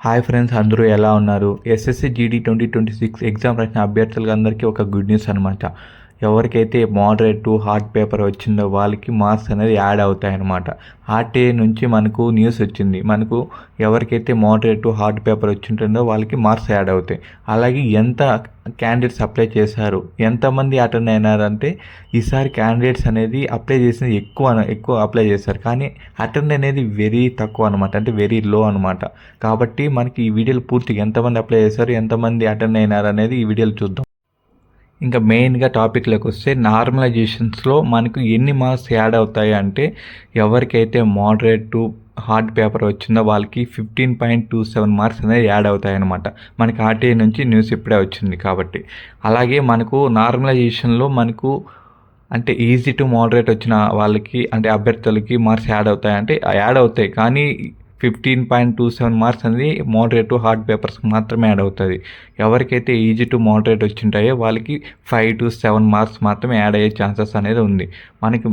Hi friends, అందరూ ఎలా ఉన్నారు? ఎస్ఎస్సి జీడీ 2026 ఎగ్జామ్ రాసిన అభ్యర్థులందరికీ ఒక గుడ్ న్యూస్ అనమాట. ఎవరికైతే మోడరేట్ టు హార్డ్ పేపర్ వచ్చిందో వాళ్ళకి మార్క్స్ అనేది యాడ్ అవుతాయన్నమాట. ఆర్టీఏ నుంచి మనకు న్యూస్ వచ్చింది. మనకు ఎవరికైతే మోడరేట్ టు హార్డ్ పేపర్ వచ్చింటుందో వాళ్ళకి మార్క్స్ యాడ్ అవుతాయి. అలాగే ఎంత క్యాండిడేట్స్ అప్లై చేశారు, ఎంతమంది అటెండ్ అయినారంటే ఈసారి క్యాండిడేట్స్ అనేది అప్లై చేసింది ఎక్కువ అప్లై చేశారు, కానీ అటెండ్ అనేది వెరీ తక్కువ అనమాట, అంటే వెరీ లో అనమాట. కాబట్టి మనకి ఈ వీడియోలో పూర్తిగా ఎంతమంది అప్లై చేశారు, ఎంతమంది అటెండ్ అయినారు అనేది ఈ వీడియోలో చూద్దాం. ఇంకా మెయిన్గా టాపిక్లోకి వస్తే నార్మలైజేషన్స్లో మనకు ఎన్ని మార్క్స్ యాడ్ అవుతాయి అంటే ఎవరికైతే మోడరేట్ టు హార్డ్ పేపర్ వచ్చిందో వాళ్ళకి 15.27 మార్క్స్ అనేది యాడ్ అవుతాయి అన్నమాట. మనకి ఆర్టీఐ నుంచి న్యూస్ ఇప్పుడే వచ్చింది కాబట్టి. అలాగే మనకు నార్మలైజేషన్లో మనకు అంటే ఈజీ టు మోడరేట్ వచ్చిన వాళ్ళకి అంటే అభ్యర్థులకి మార్క్స్ యాడ్ అవుతాయి అంటే యాడ్ అవుతాయి, కానీ 15.27 మార్క్స్ అనేది మోడరేట్ టు హార్డ్ పేపర్స్ మాత్రమే యాడ్ అవుతుంది. ఎవరికైతే ఈజీ టు మోడరేట్ వచ్చింటాయో వాళ్ళకి 5 to 7 మార్క్స్ మాత్రమే యాడ్ అయ్యే ఛాన్సెస్ అనేది ఉంది. మనకి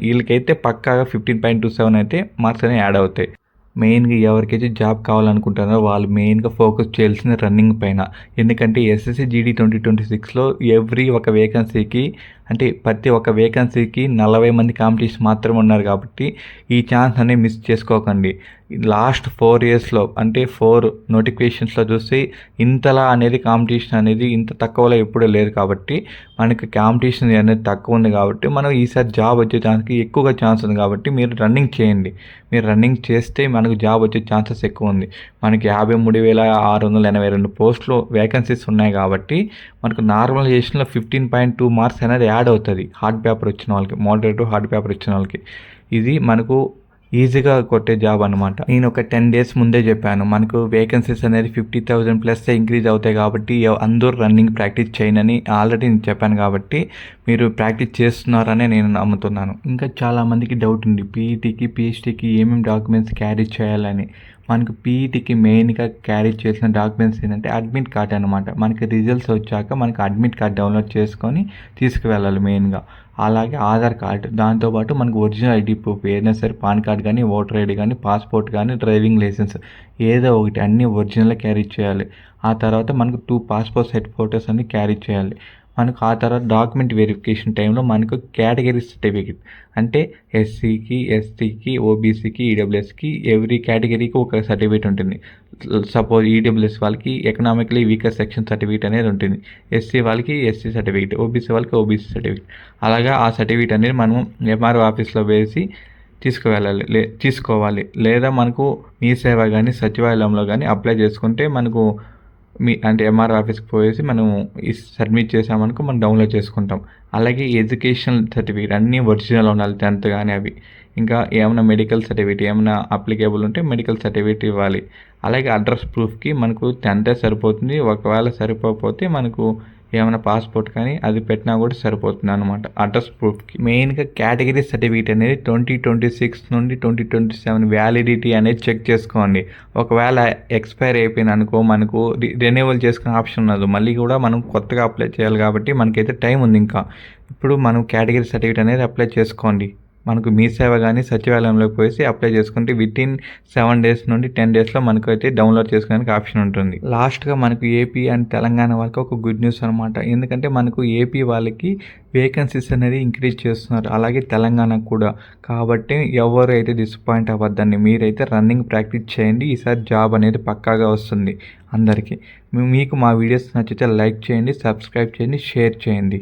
వీళ్ళకైతే పక్కాగా 15.27 అయితే మార్క్స్ అనేవి యాడ్ అవుతాయి. మెయిన్గా ఎవరికైతే జాబ్ కావాలనుకుంటారో వాళ్ళు మెయిన్గా ఫోకస్ చేయాల్సిన రన్నింగ్ పైన. ఎందుకంటే ఎస్ఎస్సి జీడీ 2026లో ఒక వేకెన్సీకి అంటే ప్రతి ఒక్క వేకెన్సీకి 40 మంది కాంపిటీషన్ మాత్రమే ఉన్నారు. కాబట్టి ఈ ఛాన్స్ అనేది మిస్ చేసుకోకండి. లాస్ట్ 4 ఇయర్స్లో అంటే 4 నోటిఫికేషన్స్లో చూస్తే ఇంతలా అనేది కాంపిటీషన్ అనేది ఇంత తక్కువలో ఎప్పుడూ లేదు. కాబట్టి మనకి కాంపిటీషన్ అనేది తక్కువ ఉంది కాబట్టి మనం ఈసారి జాబ్ వచ్చే ఛాన్స్కి ఎక్కువగా ఛాన్స్ ఉంది. కాబట్టి మీరు రన్నింగ్ చేయండి. మీరు రన్నింగ్ చేస్తే మనకు జాబ్ వచ్చే ఛాన్సెస్ ఎక్కువ ఉంది. మనకి 53,682 పోస్టులు వేకెన్సీస్ ఉన్నాయి. కాబట్టి మనకు నార్మలైజేషన్లో 15.2 మార్క్స్ అనేది యాడ్ అవుతుంది హార్డ్ పేపర్ వచ్చిన వాళ్ళకి, మోడరేట్ టు హార్డ్ పేపర్ వచ్చిన వాళ్ళకి. ఇది మనకు ఈజీగా కొట్టే జాబ్ అనమాట. నేను ఒక 10 days ముందే చెప్పాను, మనకు వేకెన్సీస్ అనేది 50,000 ప్లస్ ఇంక్రీజ్ అవుతాయి. కాబట్టి అందరూ రన్నింగ్ ప్రాక్టీస్ చేయనని ఆల్రెడీ నేను చెప్పాను. కాబట్టి మీరు ప్రాక్టీస్ చేస్తున్నారనే నేను నమ్ముతున్నాను. ఇంకా చాలామందికి డౌట్ ఉంది, పీఈటీకి పిహెచ్డీకి ఏమేమి డాక్యుమెంట్స్ క్యారీ చేయాలని. మనకు పీఈటీకి మెయిన్గా క్యారీ చేసిన డాక్యుమెంట్స్ ఏంటంటే అడ్మిట్ కార్డ్ అనమాట. మనకి రిజల్ట్స్ వచ్చాక మనకి అడ్మిట్ కార్డ్ డౌన్లోడ్ చేసుకొని తీసుకువెళ్ళాలి మెయిన్గా. అలాగే ఆధార్ కార్డు, దాంతోపాటు మనకు ఒరిజినల్ ఐడి ప్రూఫ్ ఏదైనా సరే, పాన్ కార్డ్ కానీ, ఓటర్ ఐడి కానీ, పాస్పోర్ట్ కానీ, డ్రైవింగ్ లైసెన్స్ ఏదో ఒకటి అన్నీ ఒరిజినల్ క్యారీ చేయాలి. ఆ తర్వాత మనకు 2 పాస్పోర్ట్ సైజ్ ఫొటోస్ అన్ని క్యారీ చేయాలి. మనకు ఆ తర్వాత డాక్యుమెంట్ వెరిఫికేషన్ టైంలో మనకు కేటగిరీ సర్టిఫికేట్ అంటే ఎస్సీకి, ఎస్టీకి, ఓబీసీకి, ఈడబ్ల్యూఎస్కి ఎవ్రీ కేటగిరీకి ఒక సర్టిఫికేట్ ఉంటుంది. సపోజ్ ఈడబ్ల్యూఎస్ వాళ్ళకి ఎకనామికలీ వీకర్ సెక్షన్ సర్టిఫికేట్ అనేది ఉంటుంది, ఎస్సీ వాళ్ళకి ఎస్సీ సర్టిఫికేట్, ఓబీసీ వాళ్ళకి ఓబీసీ సర్టిఫికేట్. అలాగా ఆ సర్టిఫికేట్ అనేది మనం ఎంఆర్ఓ ఆఫీస్లో వేసి తీసుకోవాలి. లేదా మనకు మీ సేవ కానీ సచివాలయంలో కానీ అప్లై చేసుకుంటే మనకు అంటే ఎంఆర్ఓ ఆఫీస్కి పోయేసి మనం సబ్మిట్ చేసామనుకో మనం డౌన్లోడ్ చేసుకుంటాం. అలాగే ఎడ్యుకేషన్ సర్టిఫికేట్ అన్నీ ఒరిజినల్ ఉండాలి, 10th కానీ అవి. ఇంకా ఏమైనా మెడికల్ సర్టిఫికేట్ ఏమైనా అప్లికేబుల్ ఉంటే మెడికల్ సర్టిఫికేట్ ఇవ్వాలి. అలాగే అడ్రస్ ప్రూఫ్కి మనకు 10th సరిపోతుంది. ఒకవేళ సరిపోకపోతే మనకు ఏమైనా పాస్పోర్ట్ కానీ అది పెట్టినా కూడా సరిపోతుంది అనమాట అడ్రస్ ప్రూఫ్కి. మెయిన్గా కేటగిరీ సర్టిఫికేట్ అనేది 2026 నుండి 2027 వ్యాలిడిటీ అనేది చెక్ చేసుకోండి. ఒకవేళ ఎక్స్పైర్ అయిపోయిన అనుకో మనకు రెన్యువల్ చేసుకునే ఆప్షన్ ఉండదు, మళ్ళీ కూడా మనం కొత్తగా అప్లై చేయాలి. కాబట్టి మనకైతే టైం ఉంది ఇంకా. ఇప్పుడు మనం కేటగిరీ సర్టిఫికేట్ అనేది అప్లై చేసుకోండి. మనకు మీ సేవ కానీ సచివాలయంలోకి పోయి అప్లై చేసుకుంటే వితిన్ 7 days నుండి 10 daysలో మనకు అయితే డౌన్లోడ్ చేసుకోవడానికి ఆప్షన్ ఉంటుంది. లాస్ట్గా మనకు ఏపీ అండ్ తెలంగాణ వాళ్ళకి ఒక గుడ్ న్యూస్ అనమాట. ఎందుకంటే మనకు ఏపీ వాళ్ళకి వేకెన్సీస్ అనేది ఇంక్రీజ్ చేస్తున్నారు, అలాగే తెలంగాణకు కూడా. కాబట్టి ఎవరు అయితే డిసప్పాయింట్ అవ్వద్దండి, మీరైతే రన్నింగ్ ప్రాక్టీస్ చేయండి. ఈసారి జాబ్ అనేది పక్కాగా వస్తుంది అందరికీ. మీకు మా వీడియోస్ నచ్చితే లైక్ చేయండి, సబ్స్క్రైబ్ చేయండి, షేర్ చేయండి.